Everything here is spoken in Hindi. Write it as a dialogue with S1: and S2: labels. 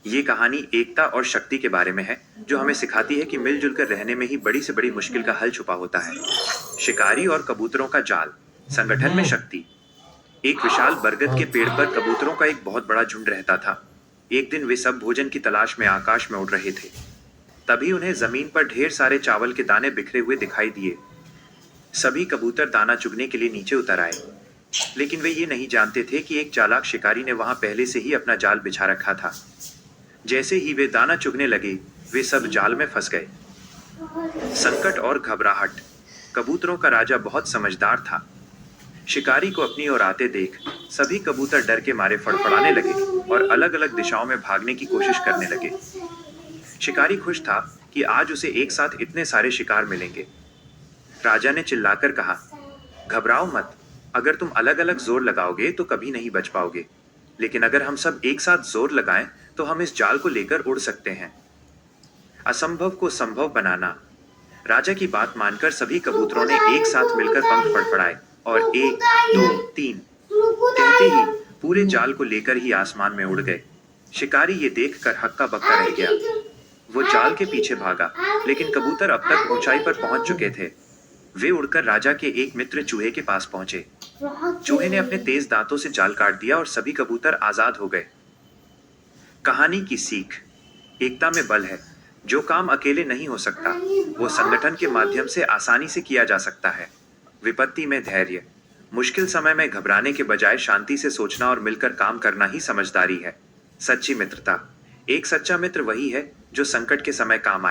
S1: ये कहानी एकता और शक्ति के बारे में है, जो हमें सिखाती है कि मिलजुल कर रहने में ही बड़ी से बड़ी मुश्किल का हल छुपा होता है। शिकारी और कबूतरों का जाल। संगठन में शक्ति। एक विशाल बरगद के पेड़ पर कबूतरों का एक बहुत बड़ा झुंड रहता था। एक दिन वे सब भोजन की तलाश में आकाश में उड़ रहे थे। तभी उन्हें जमीन पर ढेर सारे चावल के दाने बिखरे हुए दिखाई दिए। सभी कबूतर दाना चुगने के लिए नीचे उतर आए, लेकिन वे ये नहीं जानते थे कि एक चालाक शिकारी ने वहां पहले से ही अपना जाल बिछा रखा था। जैसे ही वे दाना चुगने लगे, वे सब जाल में फंस गए। संकट और घबराहट। कबूतरों का राजा बहुत समझदार था। शिकारी को अपनी ओर आते देख सभी कबूतर डर के मारे फड़फड़ाने लगे और अलग अलग दिशाओं में भागने की कोशिश करने लगे। शिकारी खुश था कि आज उसे एक साथ इतने सारे शिकार मिलेंगे। राजा ने चिल्लाकर कहा, घबराओ मत। अगर तुम अलग अलग जोर लगाओगे तो कभी नहीं बच पाओगे, लेकिन अगर हम सब एक साथ जोर लगाएं तो हम इस जाल को लेकर उड़ सकते हैं। असंभव को संभव बनाना। राजा की बात मानकर सभी कबूतरों ने एक साथ मिलकर पंख फड़फड़ाए और 1, 2, 3 कहते ही पूरे जाल को लेकर ही आसमान में उड़ गए। शिकारी ये देखकर हक्का बक्का रह गया। वो जाल के पीछे भागा, लेकिन कबूतर अब तक ऊंचाई पर पहुंच चुके थे। वे उड़कर राजा के एक मित्र चूहे के पास पहुंचे। चूहे ने अपने तेज दांतों से जाल काट दिया और सभी कबूतर आजाद हो गए। कहानी की सीख। एकता में बल है। जो काम अकेले नहीं हो सकता, वो संगठन के माध्यम से आसानी से किया जा सकता है। विपत्ति में धैर्य। मुश्किल समय में घबराने के बजाय शांति से सोचना और मिलकर काम करना ही समझदारी है। सच्ची मित्रता। एक सच्चा मित्र वही है जो संकट के समय काम आए।